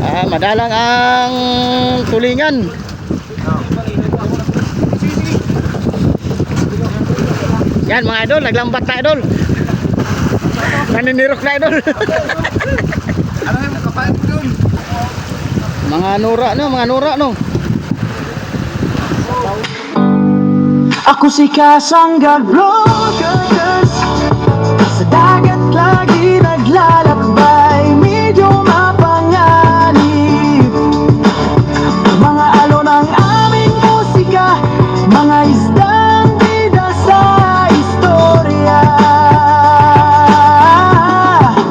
Madalang ang tulingan. Yan mga idol, naglambat na idol. Naninirok na idol. Ano yung kapain mo dun? Mga nura no. Ako si Kasanggag Vloggers, sa dagat lagi naglalakbay, medyo mapanganib. Mga alon ang aming musika, mga isdang bida sa istorya.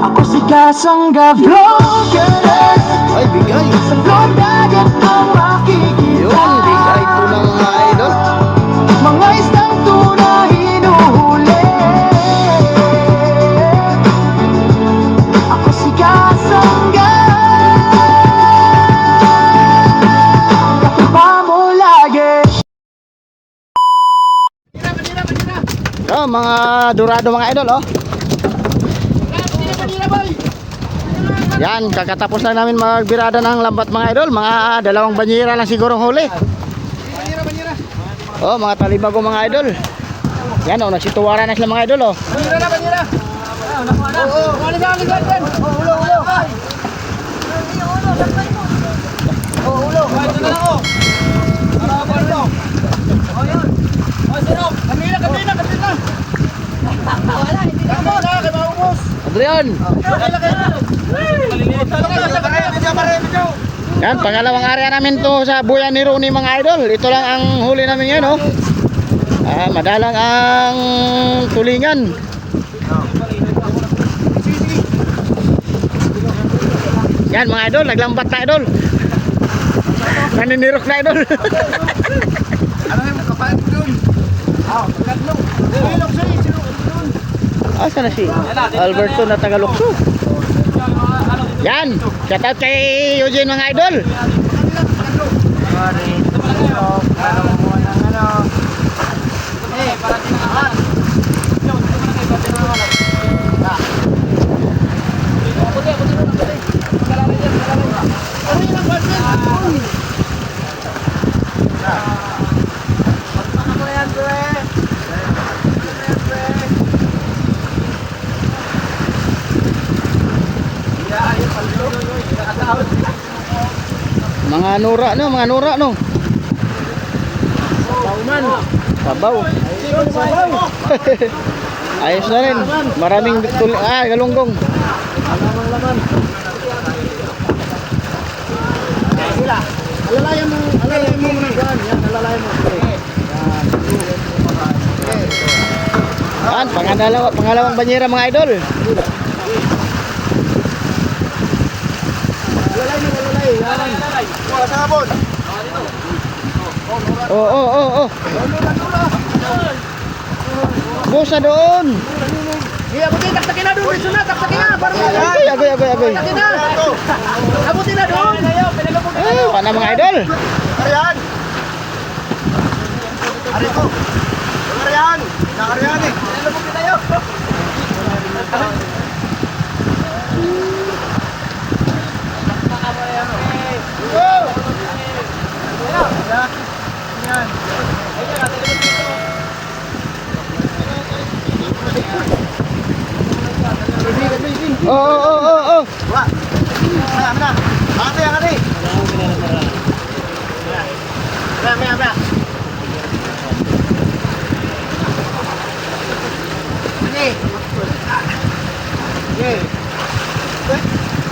Ako si Kasanggag Vloggers, Ay, bigay. sa vlog dagat ang makikita. Yun, bigay ito ng mga idol. Mga isdang tuna hinuhuli. Ako si Kasangga, katupa mo lagi. Mga dorado mga idol oh. Yan, kakatapos na namin magbirada ng lambat mga idol. Mga 2 banyera lang siguro huli. Oh, mga talibago mga idol. Yan oh, nagsituwara na sila mga idol oh. Banira. Oo, aligan yan. Ulo. Ulo. Ito na lang oh. Para ito. Oh, yun. Oh, sino? Kanina. Wala, hindi na. Tama na, kay maubos. Adrian. Yan, pangalawang area namin to sa buyan ni Rooney mga idol. Ito lang ang huli namin yan oh. Madalang ang tulingan. Yan mga idol, naglambat na idol. Naninirok na idol. Ano yung kapain mo dun? Tatlong. Ilok siya, sino dun? Asa na si Alberto na Tagalokso? Yan, shout out kay Eugene mga idol. Mga nura no. Sabaw. Ayos na rin. Maraming galunggong. Alalayan mo muna dyan. Yan, alalayan mo. Yan, pangalawang banyera mga idol. Alalay. Wala sa hapon. Oh. Busa doon. Iya, buti taktakin na doon. Sunat, taktakin na. Agoy. Taktakin na. Abutin na doon. Pana mga idol. Arihan. Arito. Arihan. Nakarihan eh. Pinalabutin tayo. Oh. Wah. Mana. Ate yang ate. Mana. Ini. Ini.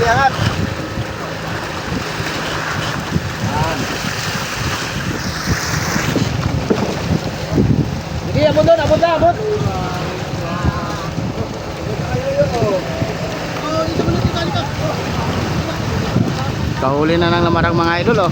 Lihat. Jadi abot. Kahuli na ng lamarang mga idol oh.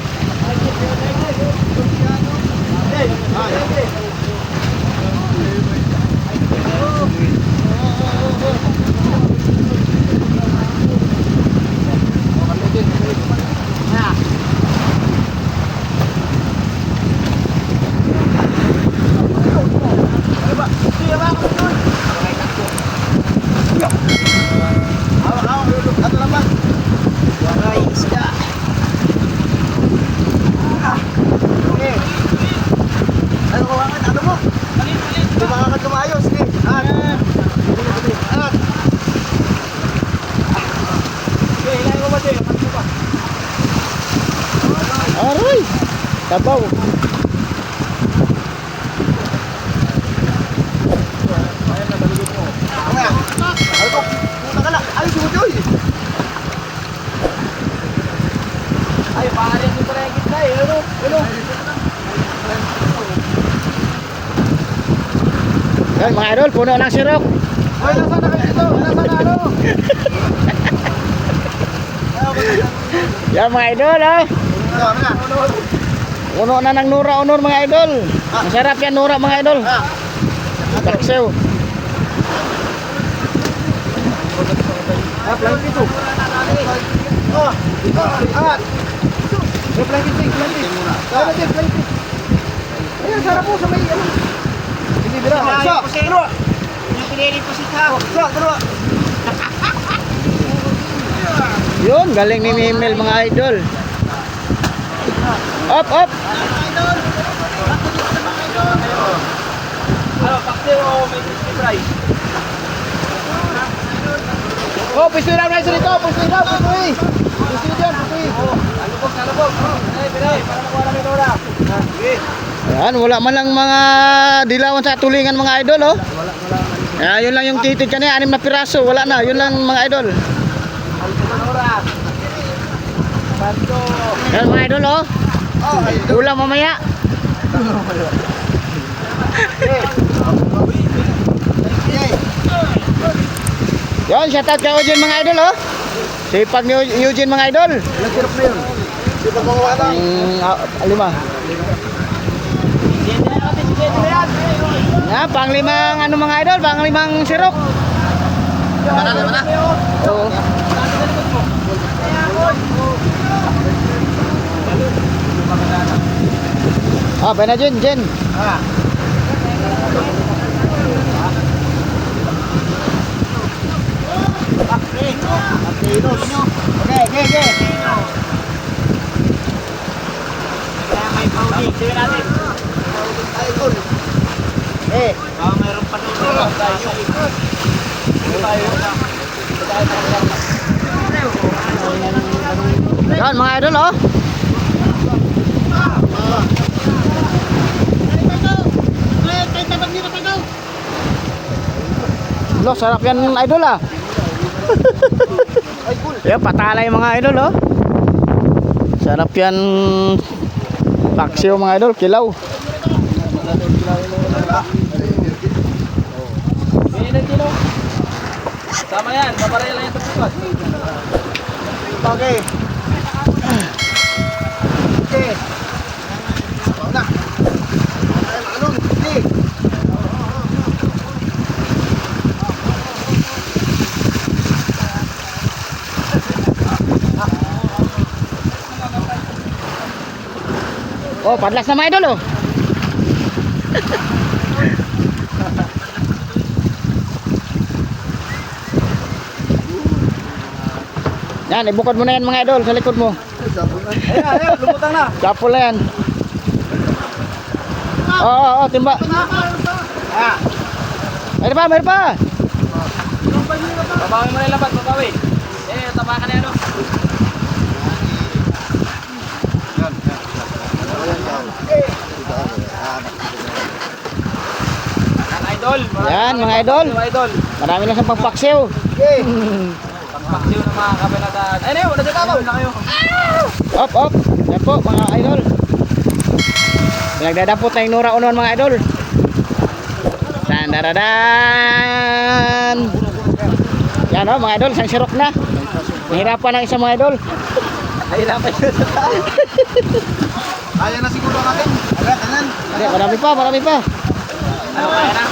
Sabaw. Ay, pare, yung paregit na eh. Ano? Yan mga idol, puno ng sirok. Hoy, nasa na kayo dito? Nasa na ano? Yan mga idol, oh. Puno na ng Nura Honor mga idol. Masarap yan Nura mga idol. Baksew. Flying fish oh. Angat. May flying fish, flying fish. Kaya natin, flying fish. Ayan, sarap po sa may ano. Hindi bila. Dalawa. Yung pinili po si Tao. Dalawa. Yun, galing ni Mimel mga idol. Up, up. Ano, paksiw o may crispy fry? Oh, pistoy lang rice dito, pistoy lang, pistoy. Pistoy dyan, pistoy. Salubog. Pinay, para makuha namin Nora. Sige. Yan, wala man lang mga dilawan sa tulingan mga idol, oh. Yun lang yung titig kanina, 6 na piraso, wala na, yun lang mga idol. Nora. Bando. Yan mga idol, oh. Ulam mamaya. Yan, shoutout kay Eugene mga idol, oh. Sipag ni Eugene mga idol. Nagsirap na yun. Sipag mga wala. 5. Yan, pang-5 ano mga idol, pang-5 sirok. Mana na? Oo. Ba na Jen. Okay. Kaya may pauli. Sige natin. Baka mayroon pa doon. Tayo sa likod. Yan mga idol, oh. Lo, sarap yan idol, ah. Yan, patalay mga idol, oh. Sarap yan. Paksiw mga idol, kilaw. Tama yan, papareha lang yung tupad. Okay. Na. Anong? Hindi. Oh, padlas na mga idol, oh. Yan, ibukod mo na yan mga idol sa likod mo. Ayan, lumutang na. Kapol na yan. Oo, timba. Ah. Mayroon pa. Babawi mo na yung labat, babawi. Tabakan na yan, oh. Yan mga idol. Marami na sa pagpaksiw. Pagpaksiw ng mga kabilataan. Ayun na yun, nagkakabaw na kayo. Op. Yan po mga idol. Nagdadapot na yung Nura Honor mga idol. Dandaradan. Yan o mga idol, isang sirok na. Nahirapan ang isang mga idol. Nahirapan yun. Kaya na siguro natin. Agad, kanan. Hindi, marami pa. Ano kaya na?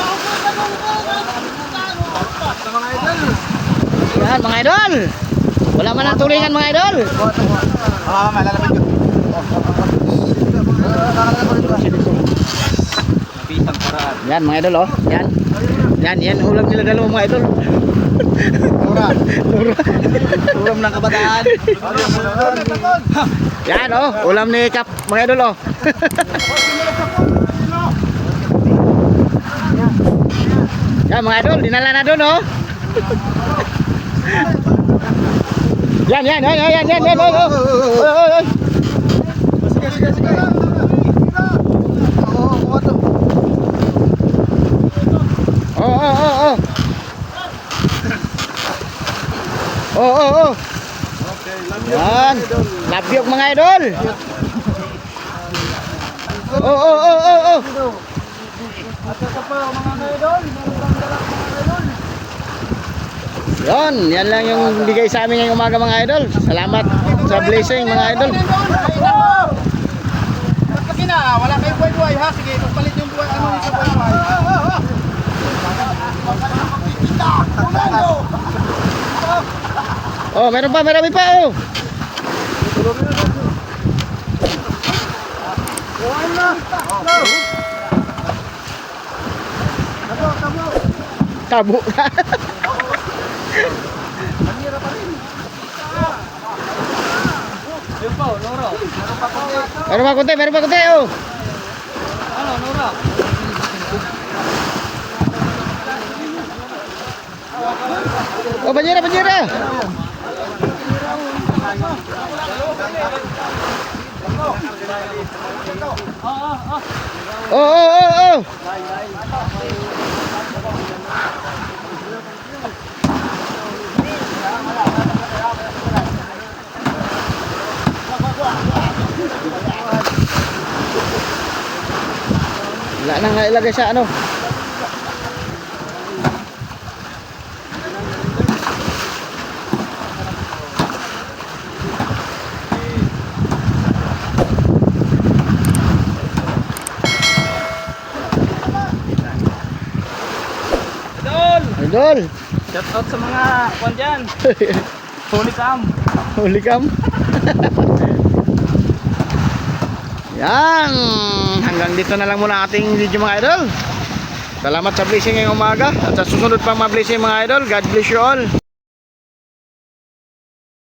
Sa mga idol. Yan mga idol. Wala man ang tulingan mga idol. Malalapit yun. Napisang paraan. Yan mga idol, oh. Yan ulam nila dalawa mga idol. Nura. Ulam ng kabataan. Yan oh, ulam ni Kap mga idol, oh. Yan mga idol, dinala na doon, oh. Yan. Oy. Sige. Oh, oh, oh. Yan. Labyog mga idol. Oh, oh, oh, oh, oh. At ito pa mga idol, meron pang dalak mga idol. Yan lang yung bigay sa amin ngayong umaga mga idol. Salamat sa blessing mga idol. Kasi na, wala kayong buhay-buhay ha. Sige, palit yung buhay, ano yung sa buhay-buhay. Oh, meron pa, marami pa oh. Tabo ka. Yun po, Noro. Meron pa kunti oh. Ano, Noro? Oh, banyera. Oh. Wala nang nailagay sa ano. Idol. Shout out sa mga kwan dyan. Holy cam. Huli kam. Yan. Hanggang dito na lang muna ating video mga idol. Salamat sa blessing ngayong umaga. At sa susunod pang mga blessing mga idol. God bless you all.